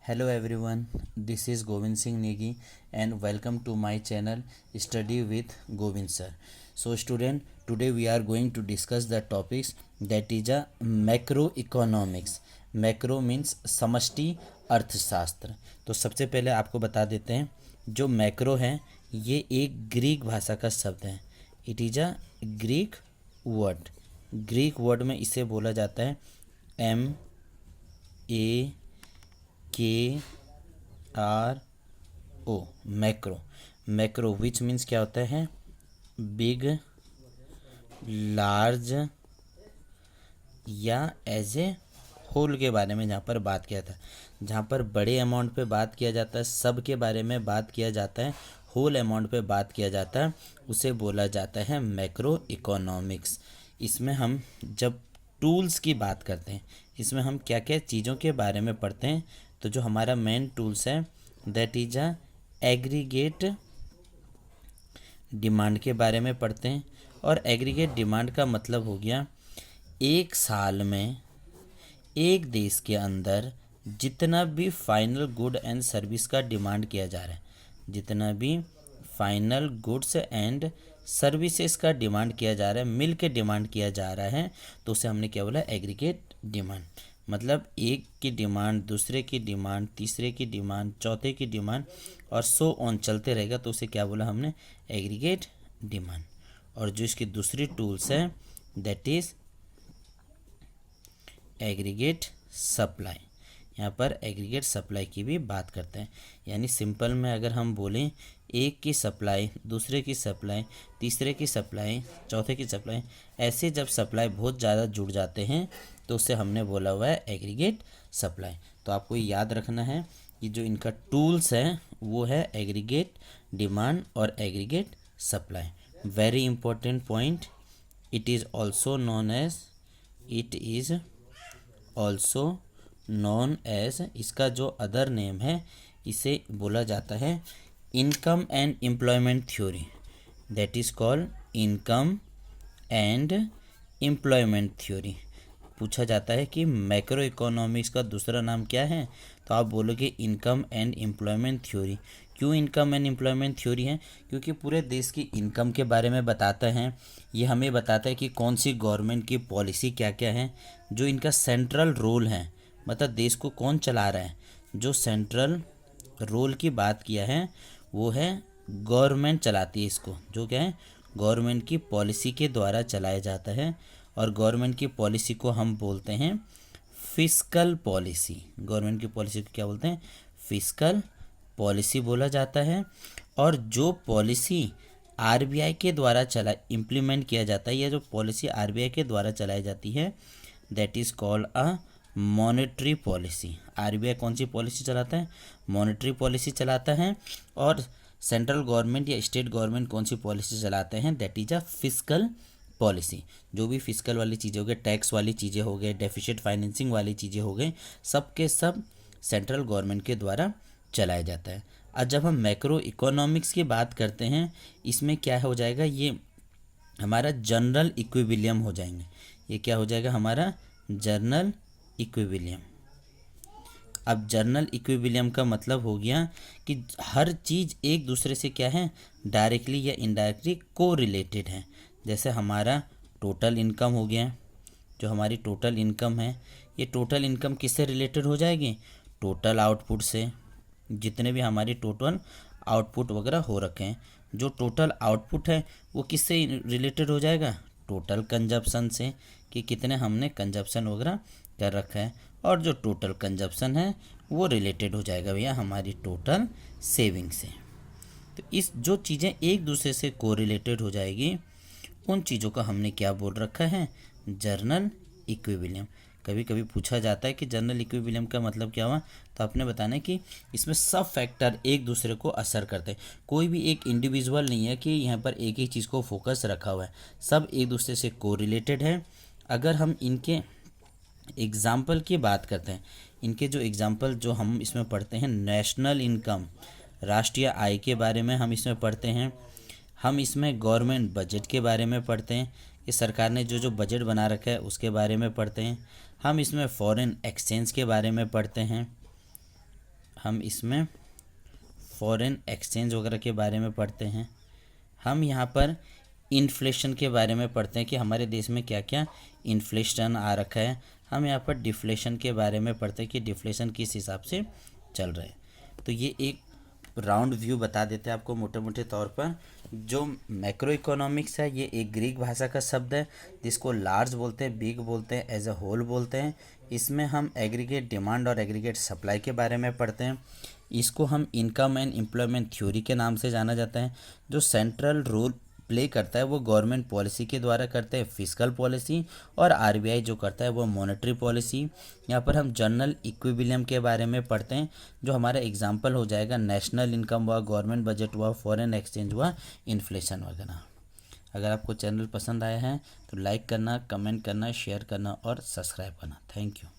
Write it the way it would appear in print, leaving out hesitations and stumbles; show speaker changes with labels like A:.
A: Hello everyone, this is Govind Singh Negi and welcome to my channel Study with Govind Sir. So student, today we are going to discuss the topics that is a macroeconomics. Macro means समष्टि अर्थशास्त्र. तो सबसे पहले आपको बता देते हैं जो मैक्रो है ये एक ग्रीक भाषा का शब्द है. It is a Greek word. Greek word में इसे बोला जाता है MAKRO macro. Macro which means क्या होता है? बिग, लार्ज या एज ए होल के बारे में जहाँ पर बात किया था, जहाँ पर बड़े अमाउंट पे बात किया जाता है, सब के बारे में बात किया जाता है, होल अमाउंट पे बात किया जाता है, उसे बोला जाता है मैक्रो इकोनॉमिक्स. इसमें हम जब टूल्स की बात करते हैं, इसमें हम क्या क्या चीज़ों के बारे में पढ़ते हैं. तो जो हमारा मेन टूल्स है that is a aggregate demand के बारे में पढ़ते हैं. और एग्रीगेट डिमांड का मतलब हो गया एक साल में एक देश के अंदर जितना भी फाइनल गुड एंड सर्विस का डिमांड किया जा रहा है, जितना भी फाइनल गुड्स एंड सर्विसेज का डिमांड किया जा रहा है, मिल के डिमांड किया जा रहा है, तो उसे हमने क्या बोला? Aggregate demand. मतलब एक की डिमांड, दूसरे की डिमांड, तीसरे की डिमांड, चौथे की डिमांड और सो ऑन चलते रहेगा, तो उसे क्या बोला हमने? Aggregate demand. और जो इसकी दूसरी टूल्स है दैट इज एग्रीगेट सप्लाई. यहाँ पर एग्रीगेट सप्लाई की भी बात करते हैं. यानी सिंपल में अगर हम बोलें एक की सप्लाई, दूसरे की सप्लाई, तीसरे की सप्लाई, चौथे की सप्लाई, ऐसे जब सप्लाई बहुत ज़्यादा जुड़ जाते हैं तो उससे हमने बोला हुआ है एग्रीगेट सप्लाई. तो आपको याद रखना है कि जो इनका टूल्स है वो है एग्रीगेट डिमांड और aggregate supply. Very important point. It is also known as इसका जो अदर नेम है इसे बोला जाता है income and employment theory. That is called income and employment theory. पूछा जाता है कि मैक्रो इकोनॉमिक्स का दूसरा नाम क्या है, तो आप बोलोगे इनकम एंड एम्प्लॉयमेंट थ्योरी. क्यों इनकम एंड एम्प्लॉयमेंट थ्योरी है? क्योंकि पूरे देश की इनकम के बारे में बताता है. ये हमें बताता है कि कौन सी गवर्नमेंट की पॉलिसी क्या क्या है, जो इनका सेंट्रल रोल है, मतलब देश को कौन चला रहा है. जो सेंट्रल रोल की बात किया है वो है गवर्नमेंट चलाती है इसको. जो क्या है? गवर्नमेंट की पॉलिसी के द्वारा चलाया जाता है. और गवर्नमेंट की पॉलिसी को हम बोलते हैं फिस्कल पॉलिसी. गवर्नमेंट की पॉलिसी को क्या बोलते हैं? फिस्कल पॉलिसी बोला जाता है. और जो पॉलिसी आरबीआई के द्वारा इम्प्लीमेंट किया जाता है, या जो पॉलिसी आरबीआई के द्वारा चलाई जाती है that is called a monetary policy. RBI कौन सी पॉलिसी चलाता है? मॉनेटरी पॉलिसी चलाता है. और सेंट्रल गवर्नमेंट या स्टेट गवर्नमेंट कौन सी पॉलिसी चलाते हैं? That is a fiscal policy. जो भी फिस्कल वाली चीज़ें हो गई, टैक्स वाली चीज़ें हो गई, डेफिसिट फाइनेंसिंग वाली चीज़ें हो गई, सब के सब सेंट्रल गवर्नमेंट के द्वारा चलाया जाता है. और जब हम मैक्रो इकोनॉमिक्स की बात करते हैं, इसमें क्या हो जाएगा? ये हमारा जनरल इक्विलिब्रियम हो जाएंगे. ये क्या हो जाएगा? हमारा जनरल इक्विलिब्रियम. अब जनरल इक्विलिब्रियम का मतलब हो गया कि हर चीज़ एक दूसरे से क्या है? डायरेक्टली या इनडायरेक्टली को रिलेटेड है. जैसे हमारा टोटल इनकम हो गया, जो हमारी टोटल इनकम है, ये टोटल इनकम किससे रिलेटेड हो जाएगी? टोटल आउटपुट से. जितने भी हमारी टोटल आउटपुट वगैरह हो रखे हैं, जो टोटल आउटपुट है वो किससे रिलेटेड हो जाएगा? टोटल कंजप्शन से, कि कितने हमने कंजप्शन वगैरह कर रखा है. और जो टोटल कंजप्शन है वो रिलेटेड हो जाएगा भैया हमारी टोटल सेविंग से. तो इस जो चीज़ें एक दूसरे से कोरिलेटेड हो जाएगी उन चीज़ों का हमने क्या बोल रखा है? General equilibrium. कभी कभी पूछा जाता है कि जनरल इक्विलिब्रियम का मतलब क्या हुआ, तो आपने बताना है कि इसमें सब फैक्टर एक दूसरे को असर करते हैं. कोई भी एक इंडिविजुअल नहीं है कि यहाँ पर एक ही चीज़ को फोकस रखा हुआ है, सब एक दूसरे से कोरिलेटेड है. अगर हम इनके एग्ज़ाम्पल की बात करते हैं, इनके जो एग्ज़ाम्पल जो हम इसमें पढ़ते हैं, नेशनल इनकम, राष्ट्रीय आय के बारे में हम इसमें पढ़ते हैं. हम इसमें गवर्नमेंट बजट के बारे में पढ़ते हैं कि सरकार ने जो जो बजट बना रखा है उसके बारे में पढ़ते हैं. हम इसमें फॉरेन एक्सचेंज के बारे में पढ़ते हैं. हम इसमें फॉरेन एक्सचेंज वगैरह के बारे में पढ़ते हैं। हम यहाँ पर इन्फ्लेशन के बारे में पढ़ते हैं कि हमारे देश में क्या क्या इन्फ्लेशन आ रखा है। हम यहाँ पर डिफ्लेशन के बारे में पढ़ते हैं कि डिफ्लेशन किस हिसाब से चल रहा है। तो ये एक राउंड व्यू बता देते हैं आपको मोटे मोटे तौर पर। जो मैक्रो इकोनॉमिक्स है ये एक ग्रीक भाषा का शब्द है जिसको लार्ज बोलते हैं, बिग बोलते हैं, एज अ होल बोलते हैं। इसमें हम एग्रीगेट डिमांड और एग्रीगेट सप्लाई के बारे में पढ़ते हैं। इसको हम इनकम एंड एम्प्लॉयमेंट थ्योरी के नाम से जाना जाता है। जो सेंट्रल रोल प्ले करता है वो गवर्नमेंट पॉलिसी के द्वारा करते हैं, फिस्कल पॉलिसी, और आरबीआई जो करता है वो मॉनेटरी पॉलिसी। यहाँ पर हम जनरल इक्विलिब्रियम के बारे में पढ़ते हैं जो हमारा एग्जाम्पल हो जाएगा नेशनल इनकम हुआ, गवर्नमेंट बजट हुआ, फॉरेन एक्सचेंज हुआ, इन्फ्लेशन वगैरह। अगर आपको चैनल पसंद आया है तो लाइक करना, कमेंट करना, शेयर करना और सब्सक्राइब करना। Thank you.